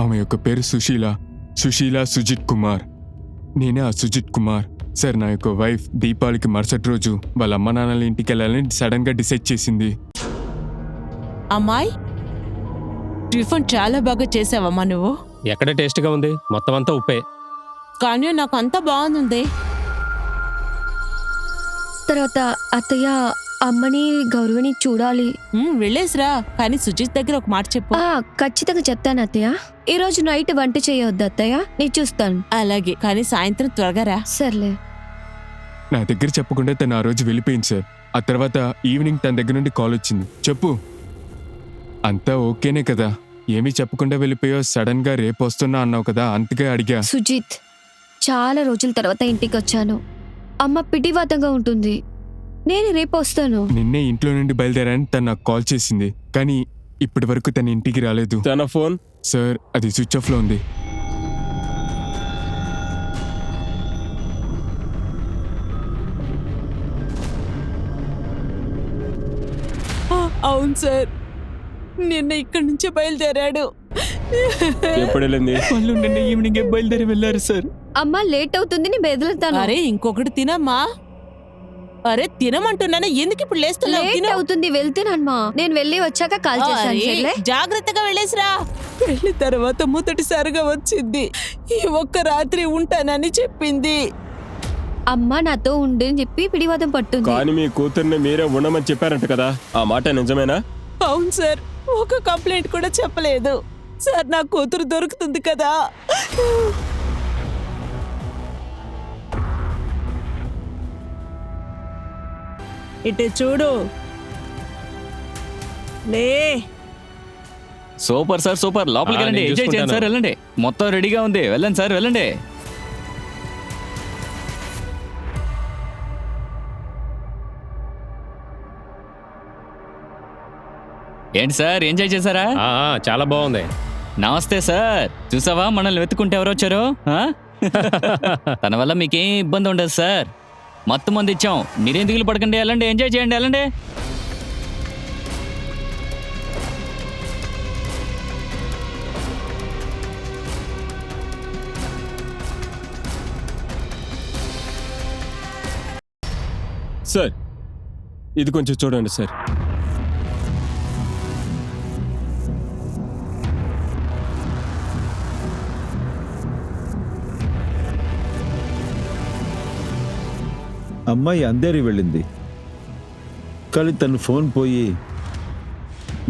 ఆమె యొక్క పేరు సుశీల సుజిత్ కుమార్. నేనే ఆ సుజిత్ కుమార్. సార్, నా యొక్క వైఫ్ దీపావళికి మరుసటి రోజు వాళ్ళ అమ్మ నాన్నల ఇంటికి వెళ్ళాలని సడన్ గా డిసైడ్ చేసింది. అమ్మాయి, టిఫిన్ చాలా బాగా చేసావమ్మా నువ్వు. ఎక్కడ టేస్ట్గా ఉంది? మొత్తం అంతా ఉప్పే. కానీ నాకు అంతా బాగుంది. తర్వాత అత్తయ్య అమ్మని గౌరవని చూడాలి. వెళ్ళేసిరా, కానీ సుజిత్ దగ్గర ఒక మాట చెప్పు. ఖచ్చితంగా చెప్తాను అత్తయ్య. ఈ రోజు నైట్ వంట చేయొద్దు అత్తయ్య, నేను చూస్తాను. అలాగే, కానీ సాయంత్రం త్వరగా రా. సర్లే. నా దగ్గర చెప్పకుండా తను ఆ రోజు వెళ్ళిపోయింది సార్. ఆ తర్వాత ఈవినింగ్ తన దగ్గర నుండి కాల్ వచ్చింది. చెప్పు, అంతా ఓకేనే కదా? ఏమీ చెప్పకుండా వెళ్ళిపోయావు, సడన్ గా రేపు వస్తున్నా అన్నావు కదా, అంతగా అడిగా. సుజిత్, చాలా రోజుల తర్వాత ఇంటికి వచ్చాను. అమ్మ పిడివాతంగా ఉంటుంది. నేను రేపు వస్తాను. నిన్నే ఇంట్లో నుండి బయలుదేరాని తను నాకు కాల్ చేసింది, కానీ ఇప్పటి వరకు తన ఇంటికి రాలేదు. తన ఫోన్? సార్, అది స్విచ్ ఆఫ్ లో ఉంది. అవును సార్, నిన్న ఇక్కడి నుంచే బయలుదేరాడు. ఎప్పుడు వెళ్ళింది? వాళ్ళు నిన్న ఈవినింగ్ బయలుదేరి వెళ్ళారు సార్. అమ్మ లేట్ అవుతుంది, నేను బెదలుతాను. అరే, ఇంకొకటి తినమ్మా. అరే, తినమంటున్నాను, ఎందుకు ఇప్పుడు లేస్తున్నావు? లేట్ అవుతుంది, వెళ్తున్నానమ్మా. నేను వెళ్ళి వచ్చాక కాల్ చేస్తాను. సర్లే? జాగ్రత్తగా వెళ్ళేసిరా. పెళ్లి తర్వాత మొదటిసారిగా వచ్చింది. ఈ ఒక్క రాత్రి ఉంటానని చెప్పింది. అమ్మ నాతో ఉండు అని చెప్పి పిడివాదం పట్టుంది. కానీ మీ కూతుర్ని మీరే ఉండమని చెప్పారంట కదా, ఆ మాట నిజమేనా? అవును సార్, ఒక కంప్లైంట్ కూడా చెప్పలేదు సార్. నా కూతురు దొరుకుతుంది కదా. ఇటు చూడు. లే. Super sir, super. లోపలికి వెళ్ళండి, ఎంజాయ్ చేయండి సార్. వెళ్ళండి, మొత్తం రెడీగా ఉంది. వెళ్ళండి సార్, వెళ్ళండి. ఏంటి సార్, ఎంజాయ్ చేశారా? చాలా బాగుంది. నమస్తే సార్. చూసావా, మనల్ని వెతుకుంటే ఎవరు వచ్చారు? తన వల్ల మీకేం ఇబ్బంది ఉండదు సార్. మొత్తం మంది ఇచ్చాం, మీరేం దిగులు పడకండి. వెళ్ళండి, ఎంజాయ్ చేయండి, వెళ్ళండి. సార్, ఇది కొంచెం చూడండి సార్. అమ్మాయి అందేరి వెళ్ళింది, కానీ తన ఫోన్ పోయి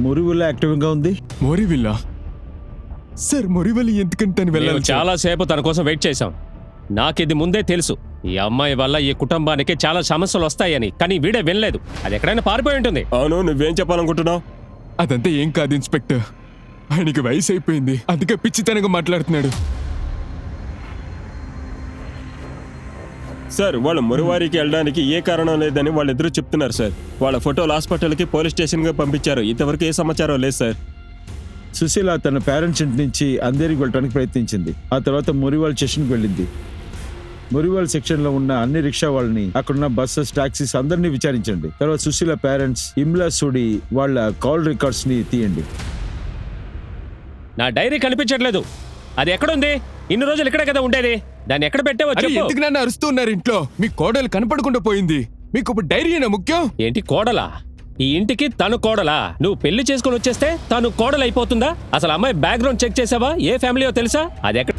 మురివిల్లా యాక్టివ్గా ఉంది. మోరివిల్లా? సార్, మోరివల్లి ఎందుకంటే తను వెళ్ళాలి? చాలా సేపు తన కోసం వెయిట్ చేశాం. నాకిది ముందే తెలుసు, ఈ అమ్మాయి వల్ల ఈ కుటుంబానికి చాలా సమస్యలు వస్తాయని. కానీ వీడే వినలేదు. అది ఎక్కడైనా పారిపోయి ఉంటుంది. అవును, నువ్వేం చెప్పాలనుకుంటున్నావు? అదంతా ఏం కాదు ఇన్స్పెక్టర్. ఆయనకి వయసు అయిపోయింది, అందుకే పిచ్చితనంగా మాట్లాడుతున్నాడు. సార్, వాళ్ళు మురివారికి వెళ్ళడానికి ఏ కారణం లేదని వాళ్ళిద్దరూ చెప్తున్నారు సార్. వాళ్ళ ఫోటోలు హాస్పిటల్కి పోలీస్ స్టేషన్గా పంపించారు. ఇంతవరకు ఏ సమాచారం లేదు సార్. సుశీల తన పేరెంట్స్ ఇంటి నుంచి అందేరికి వెళ్ళడానికి ప్రయత్నించింది. ఆ తర్వాత మురివాల్ స్టేషన్కి వెళ్ళింది. మురివాల్ సెక్షన్లో ఉన్న అన్ని రిక్షా వాళ్ళని, అక్కడున్న బస్సెస్, టాక్సీస్ అందరినీ విచారించండి. తర్వాత సుశీల పేరెంట్స్ ఇమ్లా సుడి వాళ్ళ కాల్ రికార్డ్స్ ని తీయండి. నా డైరీ కనిపించట్లేదు. అది ఎక్కడుంది? ఇన్ని రోజులు ఇక్కడే కదా ఉండేది. దాన్ని ఎక్కడ పెట్టావో చెప్పు. ఎందుకు నన్ను అరుస్తూ ఉన్నారు? ఇంట్లో మీ కోడలు కనపడకుండా పోయింది. మీకు ఇప్పుడు డైరీ అయినా ముఖ్యం? ఏంటి కోడలా? ఈ ఇంటికి తను కోడలా? నువ్వు పెళ్లి చేసుకుని వచ్చేస్తే తను కోడలు అయిపోతుందా? అసలు అమ్మాయి బ్యాక్గ్రౌండ్ చెక్ చేసావా? ఏ ఫ్యామిలీయో తెలుసా? అది ఎక్కడ?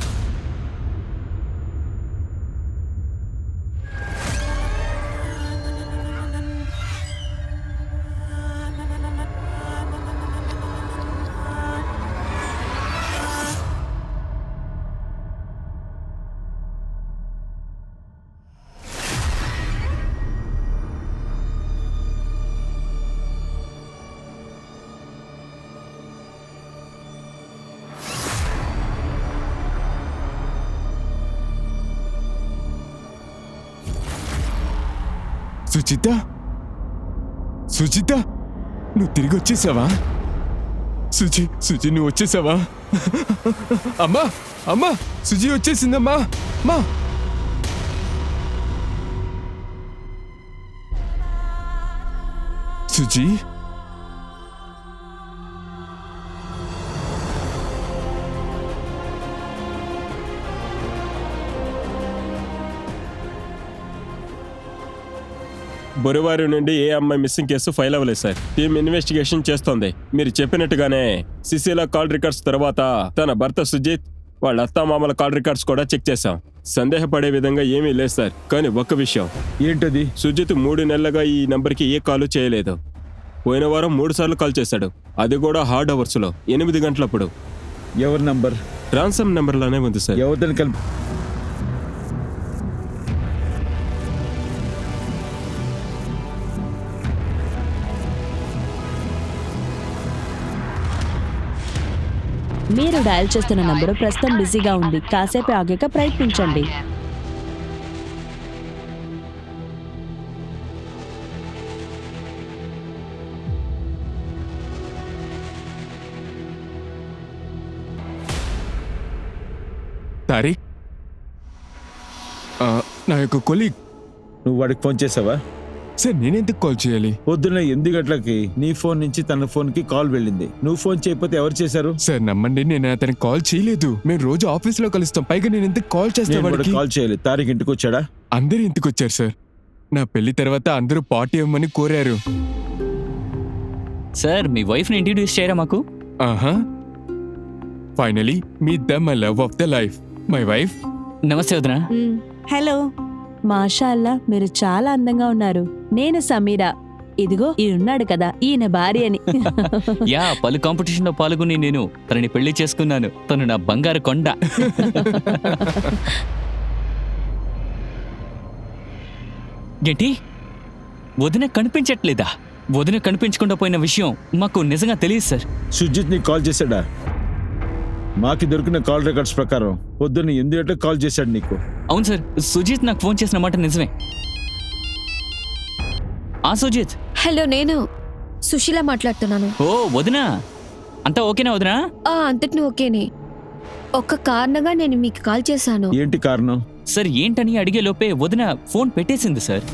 సుచిత, సుచిత, నువ్వు తిరిగి వచ్చేసావా? సుజి నువ్వు వచ్చేసావా? అమ్మా, అమ్మా, సుజి వచ్చేసిందమ్మా. మా సుజి, బుధవారం నుండి ఏ అమ్మాయి మిస్సింగ్ కేసు ఫైల్ అవ్వలేదు సార్. టీమ్ ఇన్వెస్టిగేషన్ చేస్తోంది. మీరు చెప్పినట్టుగానే సుశీల కాల్ రికార్డ్స్ తర్వాత తన భర్త సుజిత్ వాళ్ళ అత్తామామల కాల్ రికార్డ్స్ కూడా చెక్ చేశాం. సందేహపడే విధంగా ఏమీ లేదు సార్. కానీ ఒక్క విషయం, ఏంటది? సుజిత్ 3 నెలలుగా ఈ నంబర్కి ఏ కాల్ చేయలేదు. పోయిన వారం 3 సార్లు కాల్ చేశాడు, అది కూడా హార్డ్ అవర్స్ లో 8 గంటలప్పుడు. ఎవరి నంబర్? ట్రాన్సమ్ నెంబర్ లానే ఉంది సార్. ఎవరిదని కలిపి మీరు డయల్ చేస్తున్న నంబరు ప్రస్తుతం బిజీగా ఉంది. కాసేపు ఆగాక ప్రయత్నించండి. తారిక్, నా యొక్క కొలీగ్. నువ్వు వాడికి ఫోన్ చేసావా? సార్ నేనెందుకు కాల్ చేయాలి? పొద్దున్న 8 గంటలకి నీ ఫోన్ నుంచి తన ఫోన్ కి కాల్ వెళ్ళింది. నువ్వు ఫోన్ చేయకపోతే ఎవరు చేశారు? సార్ నమ్మండి, నేను అతనికి కాల్ చేయలేదు. మేము రోజు ఆఫీస్ లో కలుస్తాం. పైగా నేను ఎందుకు కాల్ చేస్తా వాడికి? కాల్ చేయాలి. తారీఖు ఇంటికి వచ్చాడా? అందరూ ఇంటికి వచ్చారు సార్. నా పెళ్లి తర్వాత అందరూ పార్టీ ఇవ్వమని కోరారు. సార్ మీ వైఫ్ని ఇంట్రడ్యూస్ చేయరా మాకు? ఆహా, finally meet the my love of the life, my wife. నమస్తే వదినా. హలో, మాషాల్లా మీరు చాలా అందంగా ఉన్నారు. నేను సమీరా. ఇదిగో ఈయనున్నాడు కదా, ఈయన భార్య అని. యా, పలు కాంపిటీషన్ లో పాల్గొని నేను తనని పెళ్లి చేసుకున్నాను. తను నా బంగారు కొండ. ఏంటి, వదిన కనిపించట్లేదా? వదిన కనిపించకుండా పోయిన విషయం మాకు నిజంగా తెలియదు సార్. సుజిత్ నీకు కాల్ చేశాడా? మాకి దొరికిన కాల్ రికార్డ్స్ ప్రకారం పొద్దున్న 8 గంటలకు కాల్ చేశాడు నీకు. అవును సార్, సుజిత్ నాకు ఫోన్ చేసిన మాట నిజమే. ఆ సుజిత్. హలో, నేను సుశీల మాట్లాడుతున్నాను. ఓ వదినా, అంతా ఓకేనా వదినా? అంతటిని ఓకేనే. ఒక్క కారణంగా నేను మీకు కాల్ చేశాను. ఏంటి కారణం? సార్ ఏంటని అడిగే లోపే వదిన ఫోన్ పెట్టేసింది సార్.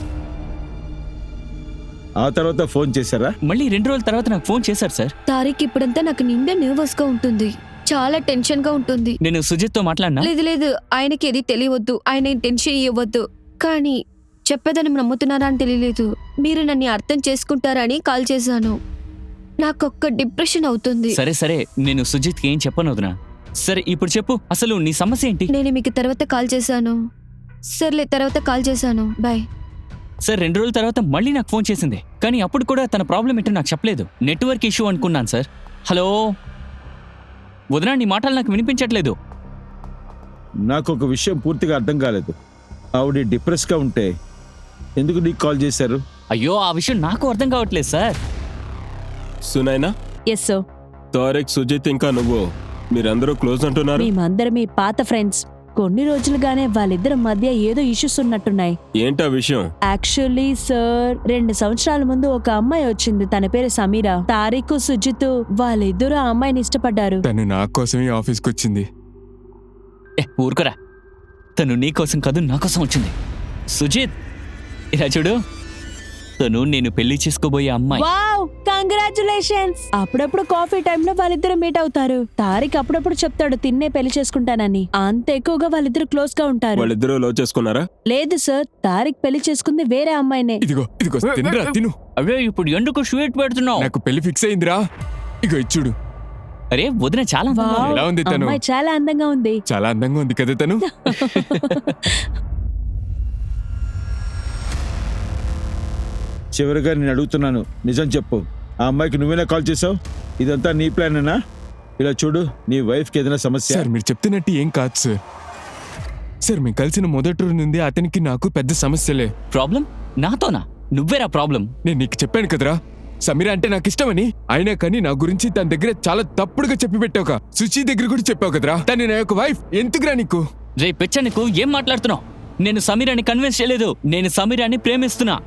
ఆ తర్వాత ఫోన్ చేశారా? మళ్ళీ 2 రోజుల తర్వాత నాకు ఫోన్ చేశారు సార్. తారీఖు ఇప్పుడంతా నాకు నిండా నర్వస్ గా ఉంటుంది. చాలా టెన్షన్ గా ఉంటుంది. నేను సుజిత్ తో మాట్లాడినా? లేదు, ఆయనకి ఏది తెలియవద్దు. ఆయన టెన్షన్ ఇవ్వద్దు. కానీ చెప్పేదని నమ్ముతున్నారా అని తెలియలేదు. మీరు నన్ను అర్థం చేసుకుంటారని కాల్ చేశాను. నాకొక్క డిప్రెషన్ అవుతుంది. సరే, నేను సుజిత్ కి ఏం చెప్పను వదినా. సరే ఇప్పుడు చెప్పు, అసలు నీ సమస్య ఏంటి? నేను మీకు తర్వాత కాల్ చేశాను. సర్లే, తర్వాత కాల్ చేశాను. బాయ్. సార్ 2 రోజుల తర్వాత మళ్ళీ నాకు ఫోన్ చేసింది. కానీ అప్పుడు కూడా తన ప్రాబ్లం ఏంటో నాకు చెప్పలేదు. నెట్వర్క్ ఇష్యూ అనుకున్నాను సార్. హలో వదినా, నీ మాటలు నాకు వినిపించట్లేదు. నాకు ఒక విషయం పూర్తిగా అర్థం కాలేదు. ఆవిడ డిప్రెస్ గా ఉంటే ఎందుకు నీకు కాల్ చేశారు? అయ్యో, ఆ విషయం నాకు అర్థం కావట్లేదు sir. Sunaina, yes sir. Tariq, Sujith ఇంకా నువ్వు మీరందరూ క్లోజ్ అంటున్నారు. మేమందరం మీ పాత ఫ్రెండ్స్. కొన్ని రోజులుగానే వాళ్ళిద్దరి మధ్య ఏదో ఇష్యూస్ ఉన్నట్టున్నాయి. ఏంటా విషయం? యాక్చువల్లీ సార్, 2 సంవత్సరాల ముందు ఒక అమ్మాయి వచ్చింది. తన పేరు సమీరా. తారీఖు, సుజిత్ వాళ్ళిద్దరూ ఆ అమ్మాయిని ఇష్టపడ్డారు. తను నా కోసమే ఆఫీస్కి వచ్చింది. ఊరుకోరా, తను నీ కోసం కాదు నా కోసం వచ్చింది. సుజిత్, ఇలా చూడు, తను నేను పెళ్లి చేసుకోబోయే అమ్మాయి. Wow, congratulations. అప్పుడప్పుడు కాఫీ టైంలో వాళ్ళిద్దరు మీట్ అవుతారు. తారిక్ అప్పుడప్పుడు చెప్తాడు తిన్నే పెళ్లి చేసుకుంటానని. అంత ఎక్కువగా వాళ్ళిద్దరు క్లోజ్ గా ఉంటారు. వాళ్ళిద్దరూ లవ్ చేసుకున్నారా? లేదు సార్, తారిక్ పెళ్లి చేసుకుంది వేరే అమ్మాయినే. ఇదిగో తినరా, తిను. అవే ఇప్పుడు ఎందుకు స్వీట్ పెడుతున్నావు? నాకు పెళ్లి ఫిక్స్ అయిందిరా. ఇగో ఇచ్చుడు. అరే వదిన, చాలా అందంగా వావ్, ఉంది. ఎలా ఉంది తను? అమ్మాయి చాలా అందంగా ఉంది. చాలా అందంగా ఉంది కదా తను. చివరిగా నేను అడుగుతున్నాను, నిజం చెప్పు. ఆ అమ్మాయికి నువ్వేనా కాల్ చేసావు? ఇదంతా నీ ప్లానేనా? ఇలా చూడు, నీ వైఫ్కి ఏదైనా సమస్య? సార్ మీరు చెప్తున్నట్టు ఏం కాదు సార్. సార్ మేము కలిసిన మొదటి రోజు నుండి అతనికి నాకు పెద్ద సమస్యలే. ప్రాబ్లం నాతోనా? నువ్వేరా ప్రాబ్లం. నేను నీకు చెప్పాను కదరా, సమీర అంటే నాకు ఇష్టమని. అయినా కానీ నా గురించి తన దగ్గర చాలా తప్పుడుగా చెప్పి పెట్టావు. సుచి దగ్గర కూడా చెప్పావు కదరా, తను నా యొక్క వైఫ్. ఎందుకురా నీకు? రే పిచ్చ, నీకు ఏం మాట్లాడుతున్నావు? నేను సమీరాని కన్విన్స్ చేయలేదు. నేను సమీరాని ప్రేమిస్తున్నా.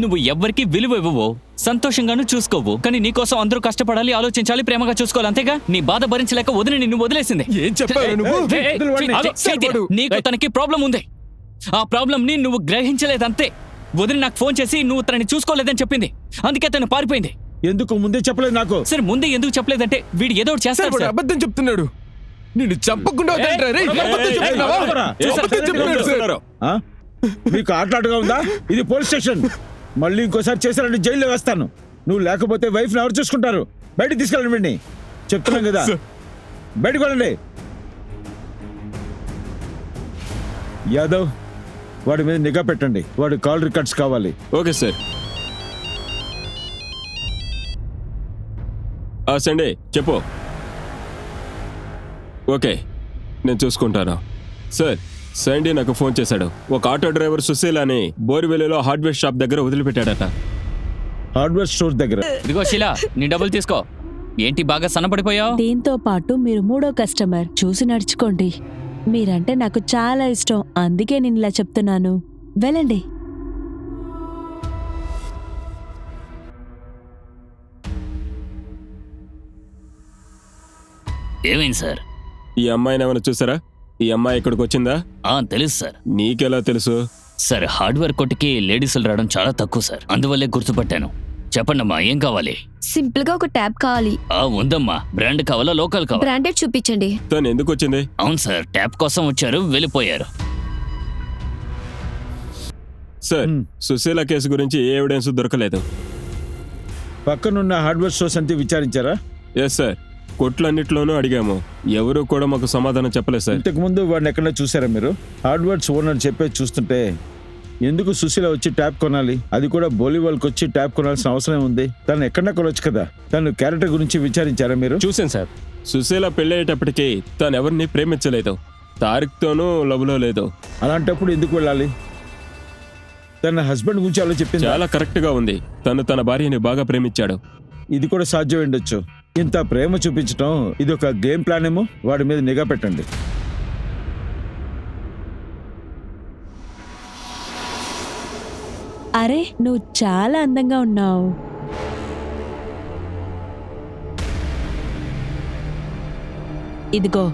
నువ్వు ఎవ్వరికి విలువ ఇవ్వవు, సంతోషంగాను చూసుకోవు. కానీ నీకోసం అందరూ కష్టపడాలి, ఆలోచించాలి, ప్రేమగా చూసుకోవాలి. అంతేగా? నీ బాధ భరించలేక వదిలి నిన్ను వదిలేసింది. ఏం చెప్పావు నువ్వు? నీకు తనకి ప్రాబ్లం ఉంది. ఆ ప్రాబ్లం ని నువ్వు గ్రహించలేదంతే. వదిలి నాకు ఫోన్ చేసి నువ్వు తనని చూసుకోలేదని చెప్పింది. అందుకే తను పారిపోయింది. ఎందుకు ముందే చెప్పలేదు నాకు? సరే, ముందే ఎందుకు చెప్పలేదంటే వీడు ఏదో ఒకటి సార్ చేస్తాడు వాడు సార్. అబద్ధం చెప్తున్నాడు. నిన్ను చంపకుండా వదలరా రేయ్. అబద్ధం చెప్తున్నావా? అబద్ధం చెప్తున్నాడు సార్. ఆ? మీకు ఆటలాటగా ఉందా? ఇది పోలీస్ స్టేషన్. మళ్ళీ ఇంకోసారి చేశారంటే జైల్లో వేస్తాను. నువ్వు లేకపోతే వైఫ్ని ఎవరు చూసుకుంటారు? బయటికి తీసుకెళ్ళండి వీడిని. చెప్తున్నాం కదా, బయటకు వెళ్ళండి. యాదవ్, వాడి మీద నిఘా పెట్టండి. వాడి కాల్ రికార్డ్స్ కావాలి. Okay sir. సండే చెప్పు. ఓకే, నేను చూసుకుంటాను. సార్, సండే నాకు ఫోన్ చేశాడు. ఒక ఆటో డ్రైవర్ సుశీల్ అని బోరివెల్లిలో హార్డ్వేర్ షాప్ దగ్గర వదిలిపెట్టాడట. హార్డ్వేర్ స్టోర్ దగ్గర. ఇదిగో శీలా, నీ డబ్బులు తీసుకో. ఏంటి బాగా సన్నపడిపోయావు? దీంతో పాటు మీరు 3వ కస్టమర్. చూసి నడుచుకోండి. మీరంటే నాకు చాలా ఇష్టం, అందుకే నేను ఇలా చెప్తున్నాను. వెళ్ళండి. ఏమైంది సార్? ఈ అమ్మాయిని ఏమైనా చూసారా? ఈ అమ్మాయి ఇక్కడికి వచ్చిందా? తెలుసు సార్. నీకెలా తెలుసు? సార్, హార్డ్వేర్ కొట్టుకి లేడీసులు రావడం చాలా తక్కువ సార్, అందువల్లే గుర్తుపట్టాను. చెప్పండమ్మా, ఏం కావాలి? సింపుల్ గా ఒక ట్యాబ్ కావాలి. ఉందమ్మా. బ్రాండ్ కావాలా, లోకల్ కావాలా? బ్రాండెడ్ చూపించండి. తను ఎందుకు వచ్చింది? అవును సార్, ట్యాప్ కోసం వచ్చారు, వెళ్ళిపోయారు. సార్, సుశీల కేసు గురించి ఏ ఎవిడెన్స్ దొరకలేదు. పక్కనున్న హార్డ్వేర్ స్టోర్స్ అంతా విచారించారా? ఎస్ సార్, కొట్లన్నిట్లోనూ అడిగాము. ఎవరు కూడా మాకు సమాధానం చెప్పలేదు సార్. ఇంతకు ముందు వాడిని ఎక్కడైనా చూసారా మీరు? హార్డ్వేర్స్ ఓనర్ చెప్పేది చూస్తుంటే ఎందుకు సుశీల వచ్చి ట్యాప్ కొనాలి? అది కూడా బోలీవాల్కి వచ్చి ట్యాప్ కొనాల్సిన అవసరం ఉంది. తను ఎక్కడన్నా కొనొచ్చు కదా. తను క్యారెక్టర్ గురించి విచారించారా మీరు? చూసాను సార్. సుశీల పెళ్ళయ్యేటప్పటికి తను ఎవరిని ప్రేమించలేదు. తారిక్తోనూ లవ్లో లేదు. అలాంటప్పుడు ఎందుకు వెళ్ళాలి? తన హస్బెండ్ గురించి అలా చెప్పింది. చాలా కరెక్ట్ గా ఉంది. తను తన భార్యని బాగా ప్రేమించాడు. ఇది కూడా సాధ్యం ఉండొచ్చు. ఇంత ప్రేమ చూపించడం ఇది ఒక గేమ్ ప్లాన్ ఏమో. వాడి మీద నిఘా పెట్టండి. అరే, నువ్వు చాలా అందంగా ఉన్నావు. ఇదిగో,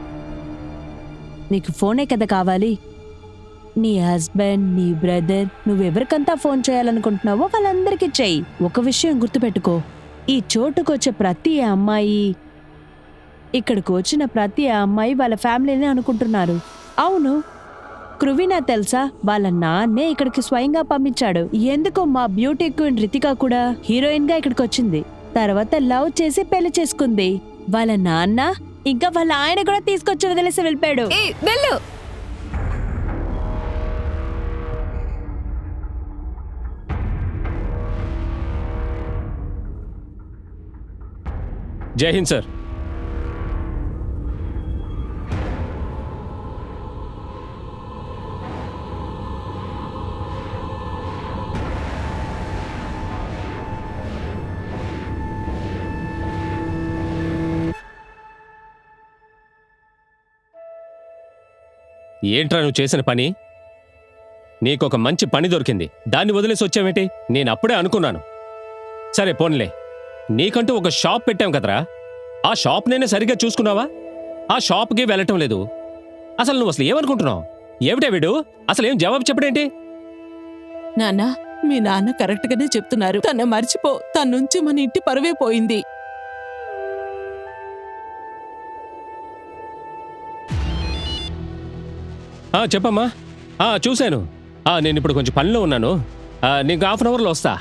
నీకు ఫోనే కదా కావాలి. నీ హస్బెండ్, నీ బ్రదర్, నువ్వెవరికంతా ఫోన్ చేయాలనుకుంటున్నావో వాళ్ళందరికీ చెయ్యి. ఒక విషయం గుర్తుపెట్టుకో, ఈ చోటుకొచ్చే ప్రతి అమ్మాయి, ఇక్కడికి వచ్చిన ప్రతి అమ్మాయి వాళ్ళ ఫ్యామిలీని అనుకుంటున్నారు. అవును, కృవినా తెలుసా? వాళ్ళ నాన్నే ఇక్కడికి స్వయంగా పంపించాడు. ఎందుకో మా బ్యూటీ క్వీన్ రితికా కూడా హీరోయిన్ గా ఇక్కడికి వచ్చింది. తర్వాత లవ్ చేసి పెళ్లి చేసుకుంది. వాళ్ళ నాన్న ఇంకా వాళ్ళ ఆయన కూడా తీసుకొచ్చి వదిలేసి వెళ్ళిపోయాడు. వెళ్ళు. జై హింద్ సార్. ఏంట్రా నువ్వు చేసిన పని? నీకొక మంచి పని దొరికింది, దాన్ని వదిలేసి వచ్చావేంటి? నేను అప్పుడే అనుకున్నాను. సరే పోన్లే, నీకంటూ ఒక షాప్ పెట్టాం కదరా, ఆ షాప్ నేనే సరిగ్గా చూసుకున్నావా? ఆ షాప్కి వెళ్ళటం లేదు. అసలు నువ్వు అసలు ఏమనుకుంటున్నావు? ఏమిటే వీడు అసలు ఏం జవాబు చెప్పడేంటి? నాన్న, మీ నాన్న కరెక్ట్ గానే చెప్తున్నారు. తన మర్చిపో. తన నుంచి మన ఇంటి పరువే పోయింది. చెప్పమ్మా. చూశాను. నేను ఇప్పుడు కొంచెం పనిలో ఉన్నాను. నీకు హాఫ్ అన్ అవర్లో వస్తా.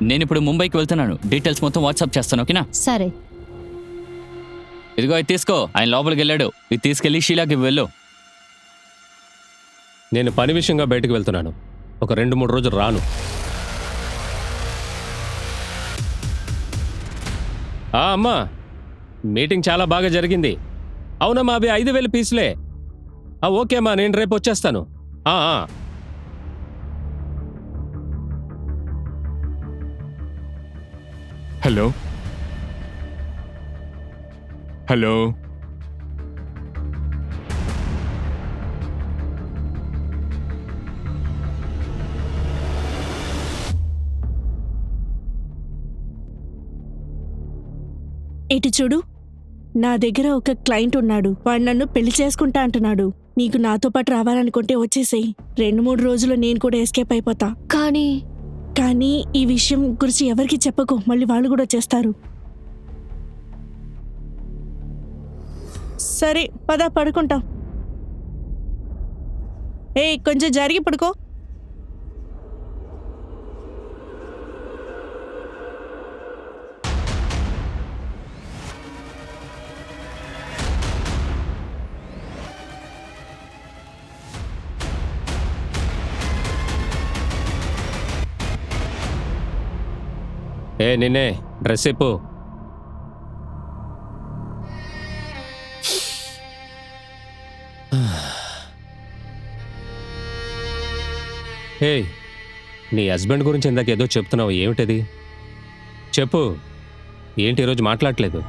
నేను ఇప్పుడు ముంబైకి వెళ్తున్నాను. డీటెయిల్స్ మొత్తం వాట్సాప్ చేస్తాను, ఓకేనా? సరే. ఇదిగో, ఇది తీసుకో. ఆయన లోపలికి వెళ్ళాడు. ఇది తీసుకెళ్ళి షీలాకి వెళ్ళు. నేను పని విషయంగా బయటకు వెళ్తున్నాను. ఒక 2-3 రోజులు రాను. అమ్మా, మీటింగ్ చాలా బాగా జరిగింది. అవునమ్మా, అవి 5,000 పీసులే. ఓకే అమ్మా, నేను రేపు వచ్చేస్తాను. హలో హలో ఇటు చూడు, నా దగ్గర ఒక క్లయింట్ ఉన్నాడు. వాడు నన్ను పెళ్లి చేసుకుంటా అంటున్నాడు. నీకు నాతో పాటు రావాలనుకుంటే వచ్చేసేయ్. 2-3 రోజులు నేను కూడా ఎస్కేప్ అయిపోతా. కానీ ఈ విషయం గురించి ఎవరికి చెప్పకు, మళ్ళీ వాళ్ళు కూడా చేస్తారు. సరే పద, పడుకుంటాం. ఏయ్ కొంచెం జరిగి పడుకో. నిన్నే డ్రెస్ ఇప్పు. హే, నీ హస్బెండ్ గురించి ఇందాక ఏదో చెప్తున్నావు, ఏమిటది చెప్పు. ఏంటి ఈరోజు మాట్లాడలేదు?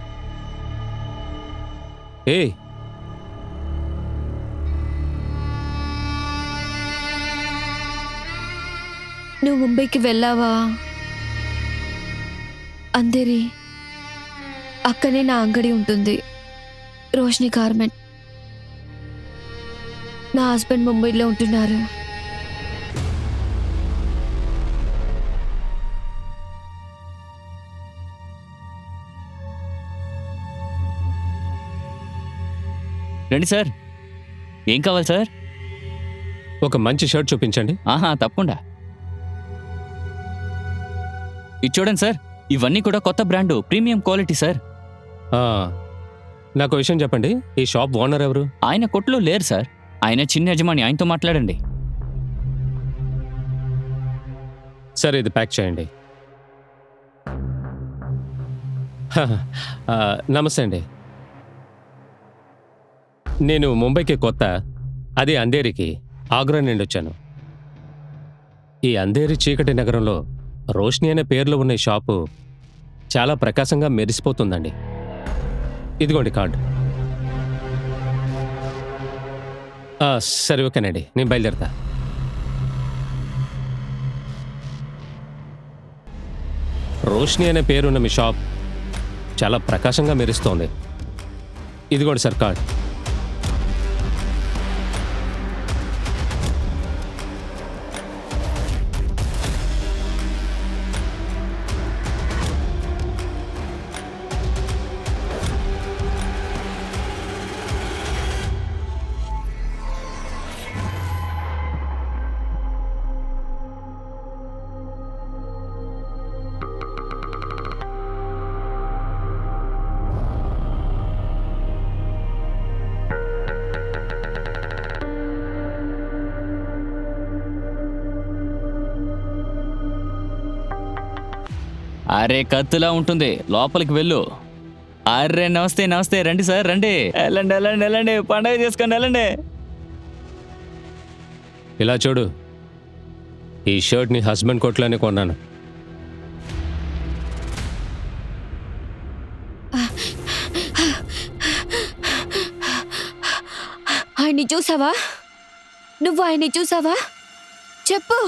ఏ నువ్వు ముంబైకి వెళ్ళావా? అందరి అక్కనే నా అంగడి ఉంటుంది, రోష్ని గార్మెంట్. నా హస్బెండ్ ముంబైలో ఉంటున్నారు. రండి సార్, ఏం కావాలి సార్? ఒక మంచి షర్ట్ చూపించండి. ఆహా, తప్పకుండా. ఇది చూడండి సార్, ఇవన్నీ కూడా కొత్త బ్రాండు, ప్రీమియం క్వాలిటీ సార్. నాకు విషయం చెప్పండి, ఈ షాప్ ఓనర్ ఎవరు? ఆయన కొట్లో లేరు సార్, ఆయన చిన్న యజమాని, ఆయనతో మాట్లాడండి. సరే, ఇది ప్యాక్ చేయండి. నమస్తే అండి. నేను ముంబైకి కొత్త, అది అంధేరికి, ఆగ్రా నుండి వచ్చాను. ఈ అంధేరి చీకటి నగరంలో రోష్ని అనే పేర్లో ఉన్న ఈ షాపు చాలా ప్రకాశంగా మెరిసిపోతుందండి. ఇదిగోండి కార్డు. సరే, ఓకేనండి, నేను బయలుదేరతా. రోష్ని అనే పేరున్న మీ షాప్ చాలా ప్రకాశంగా మెరుస్తోంది. ఇదిగోండి సార్ కార్డ్. అరే, కత్తులా ఉంటుంది, లోపలికి వెళ్ళు. అరే, నమస్తే నమస్తే, రండి సార్, రండి. వెళ్ళండి వెళ్ళండి వెళ్ళండి, పండగ చేసుకోండి, వెళ్ళండి. ఇలా చూడు, ఈ షర్ట్ నీ హస్బెండ్ కొట్లోనే కొన్నాను. ఆయన్ని చూసావా? నువ్వు ఆయన్ని చూసావా? చెప్పు.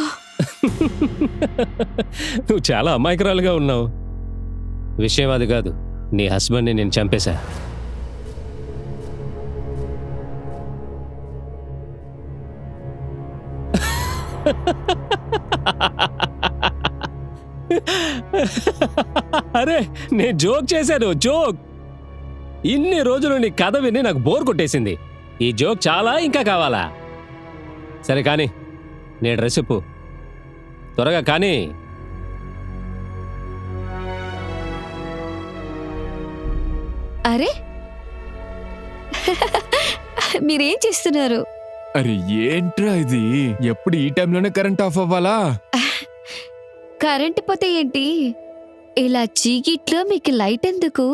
నువ్వు చాలా అమాయకురాలుగా ఉన్నావు. విషయం అది కాదు, నీ హస్బెండ్ని నేను చంపేశా. అరే, నేను జోక్ చేశాను, జోక్. ఇన్ని రోజులు నీ కథ విని నాకు బోర్ కొట్టేసింది. ఈ జోక్ చాలా, ఇంకా కావాలా? సరే కానీ, నీ డ్రెస్ ఇప్పు త్వరగా. కానీ అరే, మీరేం చేస్తున్నారు? అరే ఏంట్రా ఇది, ఎప్పుడు ఈ టైంలోనే కరెంట్ ఆఫ్ అవ్వాలా? కరెంటు పోతే ఏంటి, ఇలా చీకిట్లో మీకు లైట్ ఎందుకు?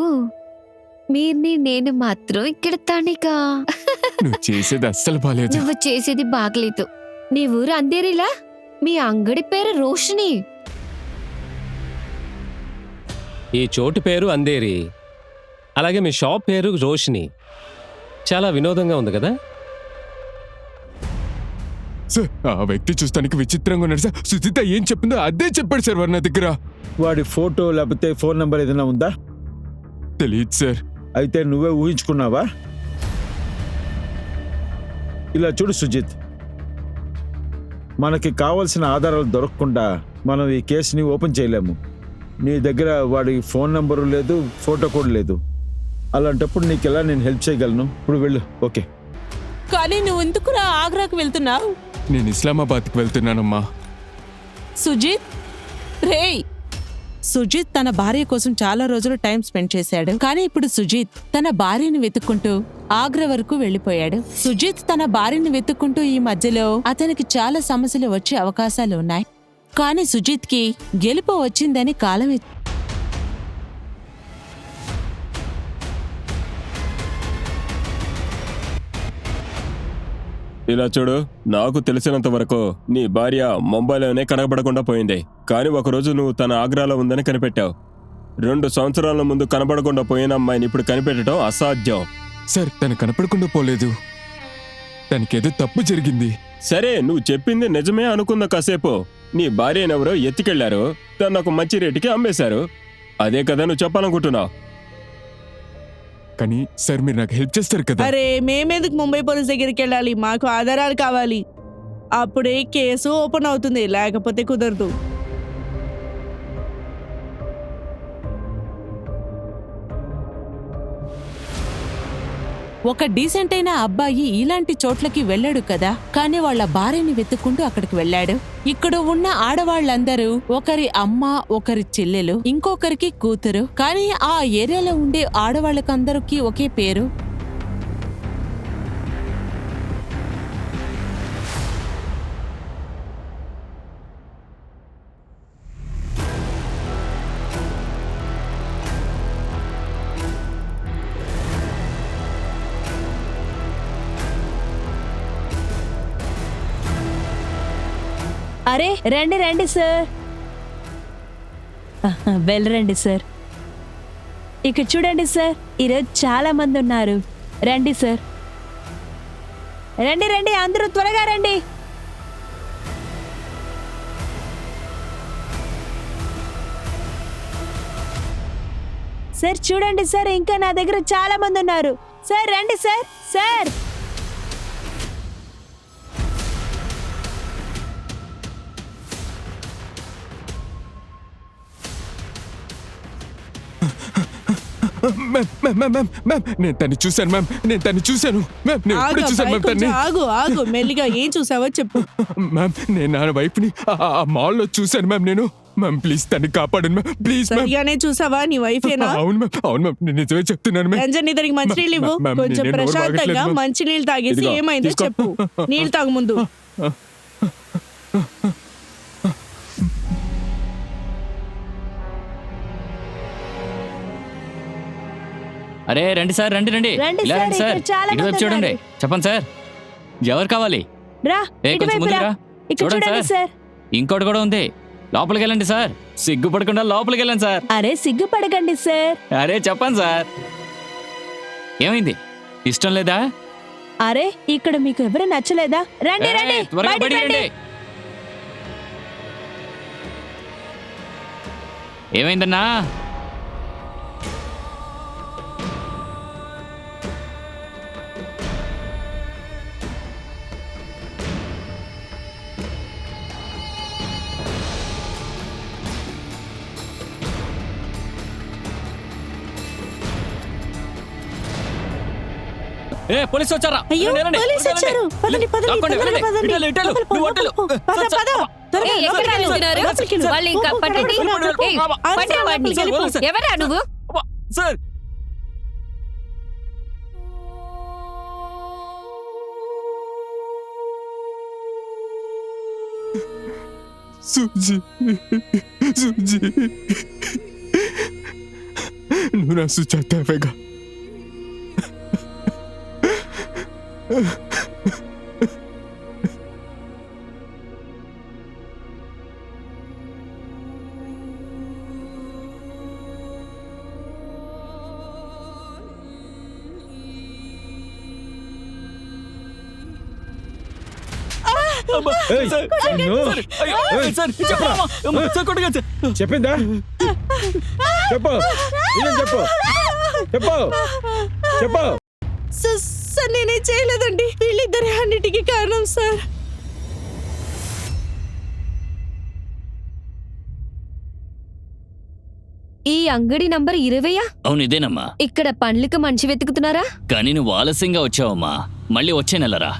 మీర్ని నేను మాత్రం ఇక్కడ తానికా. నువ్వు చేసేది అస్సలు బాలేదు. నువ్వు చేసేది బాగలేదు. నీ ఊరు అంధేరిలా, మీ అంగడి పేరు రోషిని. ఈ చోటు పేరు అంధేరి, అలాగే మీ షాప్ పేరు రోషిని. చాలా వినోదంగా ఉంది కదా? సార్, ఆ వ్యక్తి చూస్తానికి విచిత్రంగా ఉన్నాడు సార్. సుజిత ఏం చెప్పిందో అదే చెప్పాడు సార్ వారి నా దగ్గర. వాడి ఫోటో లేకపోతే ఫోన్ నంబర్ ఏదైనా ఉందా? తెలియదు సార్. అయితే నువ్వే ఊహించుకున్నావా? ఇలా చూడు సుజిత్, మనకి కావాల్సిన ఆధారాలు దొరకకుండా మనం ఈ కేసుని ఓపెన్ చేయలేము. నీ దగ్గర వాడి ఫోన్ నంబరు లేదు, ఫోటో కూడా లేదు. అలాంటప్పుడు నీకు ఎలా నేను హెల్ప్ చేయగలను? ఇప్పుడు వెళ్ళు. ఓకే. కానీ నువ్వు ఎందుకురా ఆగ్రాకు వెళ్తున్నావు? నేను ఇస్లామాబాద్కి వెళ్తున్నానమ్మా. సుజిత్ రేయ్, సుజిత్ తన భార్య కోసం చాలా రోజులు టైం స్పెండ్ చేశాడు. కానీ ఇప్పుడు సుజిత్ తన భార్యని వెతుక్కుంటూ ఆగ్రా వరకు వెళ్లిపోయాడు. సుజిత్ తన భార్యని వెతుక్కుంటూ ఈ మధ్యలో అతనికి చాలా సమస్యలు వచ్చే అవకాశాలు ఉన్నాయి. కానీ సుజిత్ కి గెలుపు వచ్చిందని కాలం ఇలా చూడు, నాకు తెలిసినంత వరకు నీ భార్య ముంబైలోనే కనబడకుండా పోయింది. కానీ ఒకరోజు నువ్వు తన ఆగ్రాలో ఉందని కనిపెట్టావు. 2 సంవత్సరాల ముందు కనబడకుండా పోయిన అమ్మాయిని ఇప్పుడు కనిపెట్టడం అసాధ్యం. సార్, తను కనపడకుండా పోలేదు. తనకేదో తప్పు జరిగింది. సరే, నువ్వు చెప్పింది నిజమే అనుకున్న కాసేపు. నీ భార్యనెవరో ఎత్తికెళ్లారు, తను ఒక మంచి రేటుకి అమ్మేశారు. అదే కదా నువ్వు చెప్పాలనుకుంటున్నావు. కానీ సార్, మీరు నాకు హెల్ప్ చేస్తారు కదా? అరే మేమెందుకు ముంబై పోలీస్ దగ్గరికి వెళ్ళాలి? మాకు ఆధారాలు కావాలి. అప్పుడే కేసు ఓపెన్ అవుతుంది, లేకపోతే కుదరదు. ఒక డీసెంట్ అయిన అబ్బాయి ఇలాంటి చోట్లకి వెళ్ళాడు కదా. కానీ వాళ్ళ భార్యని వెతుక్కుంటూ అక్కడికి వెళ్ళాడు. ఇక్కడ ఉన్న ఆడవాళ్ళందరూ ఒకరి అమ్మ, ఒకరి చెల్లెలు, ఇంకొకరికి కూతురు. కానీ ఆ ఏరియాలో ఉండే ఆడవాళ్ళకందరికీ ఒకే పేరు. అరే రండి రండి సార్. వెళ్ళరండి సార్. ఇక్కడ చూడండి సార్, ఈరోజు చాలా మంది ఉన్నారు. రండి సార్, రండి రండి, అందరూ త్వరగా రండి. సార్ చూడండి సార్, ఇంకా నా దగ్గర చాలా మంది ఉన్నారు. సార్ రండి సార్. సార్ నేను తన్ని చూశాను మ్యామ్. నేను తన్ని చూశాను మ్యామ్. నేను ఆగు ఎప్పుడు చూశాను అబ్బాయి, మ్యామ్ తన్ని. కొంచెం ఆగు ఆగు, మెల్లిగా ఏం చూసావో చెప్పు. మ్యామ్, నేను నా వైఫ్ని ఆ మాల్లో చూశాను మ్యామ్. నేను మ్యామ్, ప్లీజ్ తన్ని కాపాడండి మ్యామ్. Please ma'am. సరిగానే చూసావా? నీ వైఫేనా? అవును మ్యామ్, అవును మ్యామ్, నేను నిజమే చెప్తున్నాను మ్యామ్. రంజన్, ఇతనికి మంచినీళ్ళు ఇవ్వు. మ్యామ్, కొంచెం నేను నోరు ప్రశాంతంగా బాగట్లేదు మ్యామ్. మంచినీళ్ళు తాగేసి ఇదిగో, ఏమైందో తీసుకో. చెప్పు. నీళ్ళు తాగు ముందు. అరే రండి సార్, రండి రండి. రండి ఇలా సార్, రండి సార్. ఇక్కడ చాలా ఇటువైపు మంది చూడండి. ఉన్నారు. చెప్పండి సార్, ఎవరు కావాలి? రా, ఏ, కొంచెం ఇటువైపు ముందుకు రా. రా. ఇక్కడ చూడండి చూడండి సార్. సార్. ఇంకోటి కూడా ఉంది. లోపలికి వెళ్ళండి సార్. సిగ్గుపడకుండా లోపలికి వెళ్ళండి సార్. అరే సిగ్గుపడకండి సార్. అరే చెప్పండి సార్, ఏమైంది? ఇష్టం లేదా? అరే ఇక్కడ మీకు ఎవరు నచ్చలేదా? రండి ఏయ్, రండి, త్వరగా బయటికి బయటికి రండి. రండి. ఏమైందన్నా? ఏ పోలీసు వచ్చారా? అయ్యో, రండి, రండి. పోలీసు రండి, వచ్చారు. రండి. పదండి, పదండి, లాక్కోండి, తొందరగా రండి. పదండి. ఇటెళ్ళు, ఇటెళ్ళు. లోపలికి పో, నువ్వు అటెళ్ళు. లోపలికి పో. పద, పద. త్వరగా ఏయ్, ఎక్కడ లోపలికి వెళ్ళు. వెళ్తున్నారు? లోపలికి వెళ్ళు. వాళ్ళు ఇంకా పో, పో, పట్టండి. పో, పో, పో, ఏయ్, పో. పట్టే సార్, వాడిని. లోపలికి వెళ్ళిపో. ఎవరా నువ్వు? సార్ సూజీ, సూజీ, నువ్వు నా సుజాతవేగా. ఏయ్, నువ్వు. చెప్పిందా? చెప్పు, నిజం చెప్పు, చెప్పు, చెప్పు. సార్ నేనే చేయలేదండి. వీళ్ళిద్దరే అన్నిటికీ కారణం సార్. ఈ అంగడి నంబర్ 20? అవును ఇదేనమ్మా. ఇక్కడ పండ్లకి మంచి వెతుకుతున్నారా? కానీ నువ్వు ఆలస్యంగా వచ్చావమ్మా. మళ్ళీ వచ్చే నెలరా.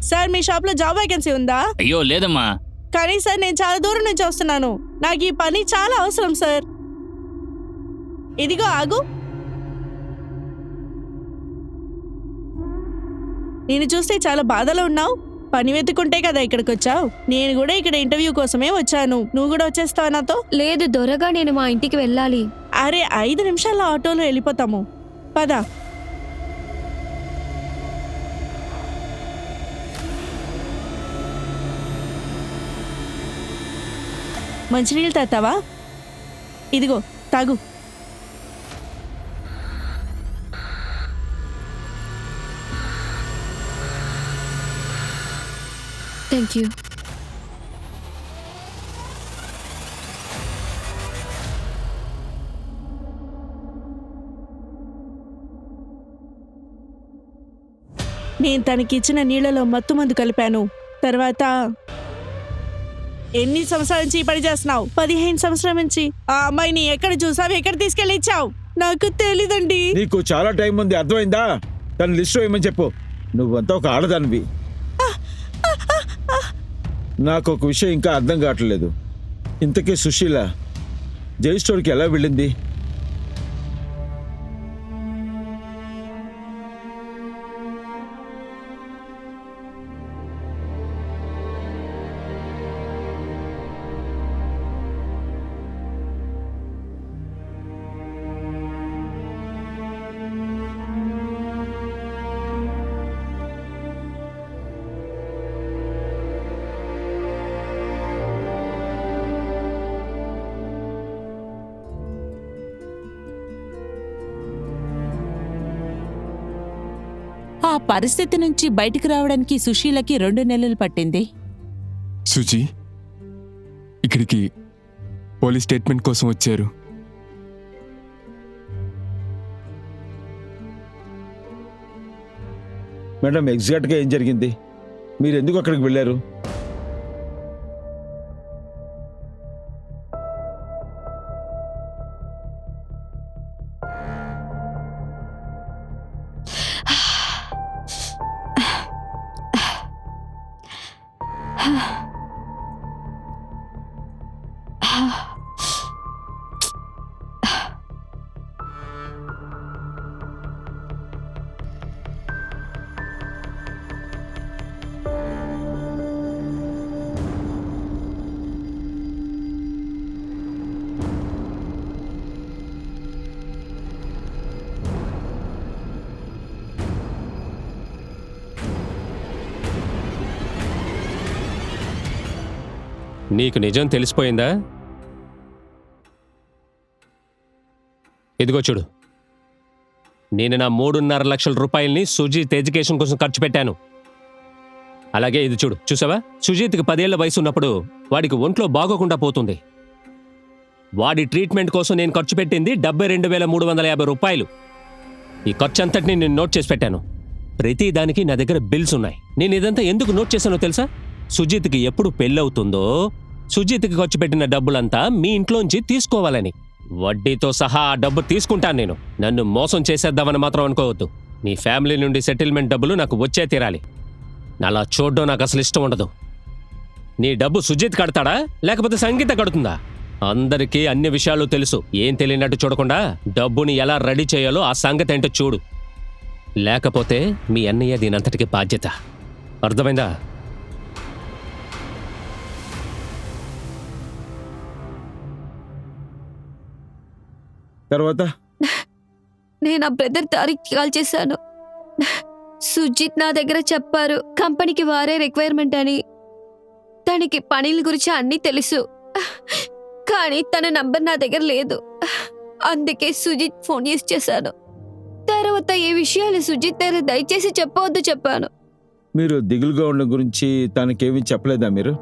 సార్ మీ షాప్ లో జాబ్ వేకెన్సీ ఉందా? అయ్యో లేదమ్మా. కానీ సార్ నేను చాలా దూరం నుంచి వస్తున్నాను, నాకు ఈ పని చాలా అవసరం సార్. ఇదిగో ఆగు. నేను చూస్తే చాలా బాధలో ఉన్నావు. పని వెతుకుంటే కదా ఇక్కడికి వచ్చావు. నేను కూడా ఇక్కడ ఇంటర్వ్యూ కోసమే వచ్చాను. నువ్వు కూడా వచ్చేస్తావా నాతో? లేదు దొరగా, నేను మా ఇంటికి వెళ్ళాలి. అరే 5 నిమిషాల్లో ఆటోలో వెళ్ళిపోతాము, పద. మంచినీళ్ళు తాతావా? ఇదిగో తాగు. Thank you. నేను తనకిచ్చిన నీళ్లలో మత్తు మందు కలిపాను. తర్వాత ఎన్ని సంవత్సరాల నుంచి ఈ పని చేస్తున్నావు? 15 సంవత్సరాల నుంచి. ఆ అమ్మాయిని ఎక్కడ చూసావు, ఎక్కడ తీసుకెళ్ళి ఇచ్చావు? నాకు తెలీదండి. నీకు చాలా టైం ఉంది, అర్థమైందా? తన లిస్ట్ ఏమని చెప్పు. నువ్వంతా ఒక ఆడదానివి. నాకు ఒక విషయం ఇంకా అర్థం కావట్లేదు. ఇంతకీ సుశీల జై స్టోర్కి ఎలా వెళ్ళింది? ఆ పరిస్థితి నుంచి బయటికి రావడానికి సుశీలకి 2 నెలలు పట్టింది. సుజీ, ఇక్కడికి పోలీస్ స్టేట్మెంట్ కోసం వచ్చారు. మేడం, ఎగ్జాక్ట్గా ఏం జరిగింది? మీరు ఎందుకు అక్కడికి వెళ్ళారు? నీకు నిజం తెలిసిపోయిందా? ఇదిగో చూడు, నేను నా 3.5 లక్షల రూపాయల్ని సుజీత్ ఎడ్యుకేషన్ కోసం ఖర్చు పెట్టాను. అలాగే ఇది చూడు, చూసావా? సుజీత్కి 10 ఏళ్ల వయసు ఉన్నప్పుడు వాడికి ఒంట్లో బాగోకుండా పోతుంది. వాడి ట్రీట్మెంట్ కోసం నేను ఖర్చు పెట్టింది 72,350 రూపాయలు. ఈ ఖర్చు అంతటిని నేను నోట్ చేసి పెట్టాను. ప్రతి దానికి నా దగ్గర బిల్స్ ఉన్నాయి. నేను ఇదంతా ఎందుకు నోట్ చేశానో తెలుసా? సుజీత్కి ఎప్పుడు పెళ్ళవుతుందో సుజీత్కి ఖర్చు పెట్టిన డబ్బులంతా మీ ఇంట్లోంచి తీసుకోవాలని. వడ్డీతో సహా ఆ డబ్బు తీసుకుంటాను నేను. నన్ను మోసం చేసేద్దామని మాత్రం అనుకోవద్దు. నీ ఫ్యామిలీ నుండి సెటిల్మెంట్ డబ్బులు నాకు వచ్చే తీరాలి. అలా చూడడం నాకు అసలు ఇష్టం ఉండదు. నీ డబ్బు సుజీత్ కడతాడా లేకపోతే సంగీత కడుతుందా? అందరికీ అన్ని విషయాలు తెలుసు. ఏం తెలియనట్టు చూడకుండా డబ్బుని ఎలా రెడీ చేయాలో ఆ సంగతి ఏంటో చూడు. లేకపోతే మీ అన్నయ్య దీనంతటికి బాధ్యత. అర్థమైందా? తర్వాత నేను ఆ బ్రదర్ తారీఖ్ కాల్ చేశాను. సుజిత్ నా దగ్గర చెప్పారు, కంపెనీకి వారే రిక్వైర్మెంట్ అని. తనకి పనుల గురించి అన్నీ తెలుసు, కానీ తన నంబర్ నా దగ్గర లేదు. అందుకే సుజిత్ ఫోన్ యూస్ చేశాను. తర్వాత ఈ విషయాలు సుజిత్ దగ్గర దయచేసి చెప్పవద్దు చెప్పాను. మీరు దిగులుగా ఉండడం గురించి తనకేమీ చెప్పలేదా మీరు?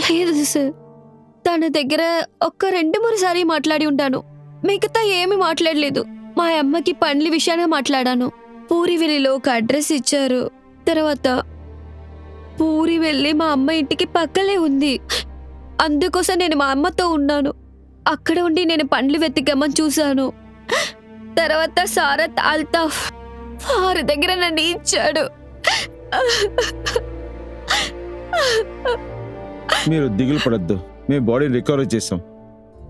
లేదు సార్, తన దగ్గర ఒక్క 2-3 సారి మాట్లాడి ఉంటాను, మిగతా ఏమీ మాట్లాడలేదు. మా అమ్మకి పనుల విషయాన్ని మాట్లాడాను. పూరివెల్లిలో ఒక అడ్రస్ ఇచ్చారు. తర్వాత పూరివెల్లి మా అమ్మ ఇంటికి పక్కలే ఉంది. అందుకోసం నేను మా అమ్మతో ఉన్నాను. అక్కడ ఉండి నేను పండ్లు వెతికమ్మని చూశాను. తర్వాత సారత్ అల్తాఫ్ వారి దగ్గర నన్ను ఇచ్చాడు. మీరు దిగులు పడద్దు, మేము బాడీని రికవర్ చేసాం.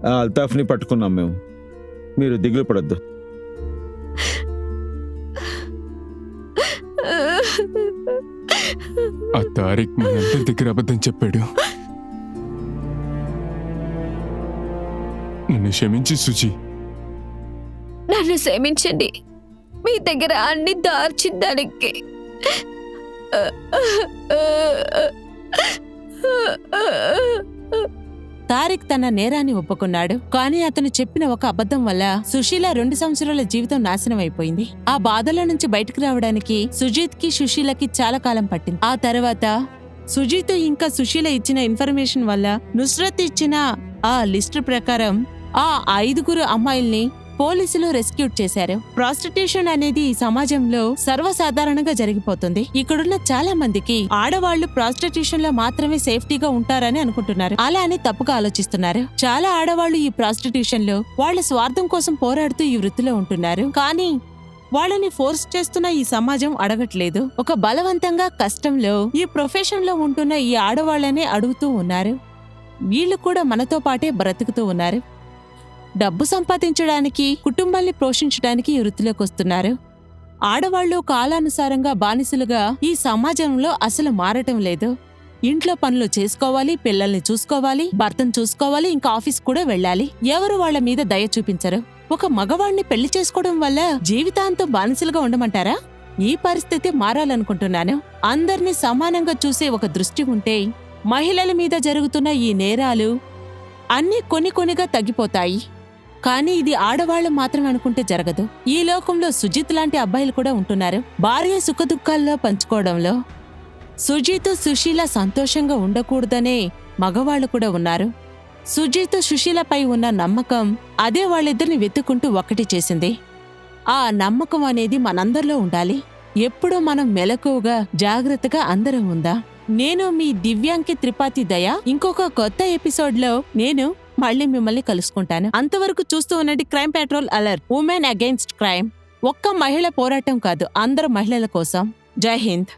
ఆ అల్తాఫ్ని పట్టుకున్నాం మేము. మీరు దిగులు పడద్దు. ఆ తారిక్ మనందరి దగ్గర అబద్ధం చెప్పాడు. నన్ను క్షమించి సుజీ. నన్ను క్షమించండి, మీ దగ్గర అన్ని దార్చిందానికి. తారిక్ తన నేరాన్ని ఒప్పుకున్నాడు. కానీ అతను చెప్పిన ఒక అబద్ధం వల్ల సుశీల 2 సంవత్సరాల జీవితం నాశనం అయిపోయింది. ఆ బాధల నుంచి బయటకు రావడానికి సుజీత్ కి సుశీలకి చాలా కాలం పట్టింది. ఆ తర్వాత సుజీత్ ఇంకా సుశీల ఇచ్చిన ఇన్ఫర్మేషన్ వల్ల నుస్రత్ ఇచ్చిన ఆ లిస్టు ప్రకారం ఆ 5 అమ్మాయిల్ని పోలీసులు రెస్క్యూ చేశారు. ప్రాస్టిట్యూషన్ అనేది ఈ సమాజంలో సర్వసాధారణంగా జరిగిపోతుంది. ఇక్కడున్న చాలా మందికి ఆడవాళ్లు ప్రాస్టిట్యూషన్ లో మాత్రమే సేఫ్టీగా ఉంటారని అనుకుంటున్నారు. అలా అని తప్పుగా ఆలోచిస్తున్నారు. చాలా ఆడవాళ్లు ఈ ప్రాస్టిట్యూషన్ లో వాళ్ళ స్వార్థం కోసం పోరాడుతూ ఈ వృత్తిలో ఉంటున్నారు. కానీ వాళ్ళని ఫోర్స్ చేస్తున్న ఈ సమాజం అడగట్లేదు. ఒక బలవంతంగా కష్టంలో ఈ ప్రొఫెషన్ లో ఉంటున్న ఈ ఆడవాళ్లనే అడుగుతూ ఉన్నారు. వీళ్ళు కూడా మనతో పాటే బ్రతుకుతూ ఉన్నారు. డబ్బు సంపాదించడానికి, కుటుంబాల్ని పోషించడానికి ఈ వృత్తిలోకి వస్తున్నారు. ఆడవాళ్లు కాలానుసారంగా బానిసలుగా ఈ సమాజంలో అసలు మారటం లేదు. ఇంట్లో పనులు చేసుకోవాలి, పిల్లల్ని చూసుకోవాలి, భర్తను చూసుకోవాలి, ఇంకా ఆఫీస్ కూడా వెళ్ళాలి. ఎవరు వాళ్ల మీద దయ చూపించరు. ఒక మగవాణ్ణి పెళ్లి చేసుకోవడం వల్ల జీవితాంతం బానిసలుగా ఉండమంటారా? ఈ పరిస్థితి మారాలనుకుంటున్నాను. అందర్నీ సమానంగా చూసే ఒక దృష్టి ఉంటే మహిళల మీద జరుగుతున్న ఈ నేరాలు అన్నీ కొన్నిగా తగ్గిపోతాయి. కానీ ఇది ఆడవాళ్లు మాత్రమే అనుకుంటే జరగదు. ఈ లోకంలో సుజిత్ లాంటి అబ్బాయిలు కూడా ఉంటున్నారు. భార్య సుఖదుఖాల్లో పంచుకోవడంలో సుజిత్, సుశీల సంతోషంగా ఉండకూడదనే మగవాళ్లు కూడా ఉన్నారు. సుజిత్, సుశీలపై ఉన్న నమ్మకం అదే వాళ్ళిద్దరిని వెతుక్కుంటూ ఒక్కటి చేసింది. ఆ నమ్మకం అనేది మనందరిలో ఉండాలి. ఎప్పుడూ మనం మెలకువగా, జాగ్రత్తగా అందరం ఉందా. నేను మీ దివ్యాంకి త్రిపాఠి దయ. ఇంకొక కొత్త ఎపిసోడ్లో నేను మళ్ళీ మిమ్మల్ని కలుసుకుంటాను. అంతవరకు చూస్తూ ఉన్నది crime petrol alert, women against crime. ఒక్క మహిళ పోరాటం కాదు, అందరు మహిళల కోసం. జై హింద్.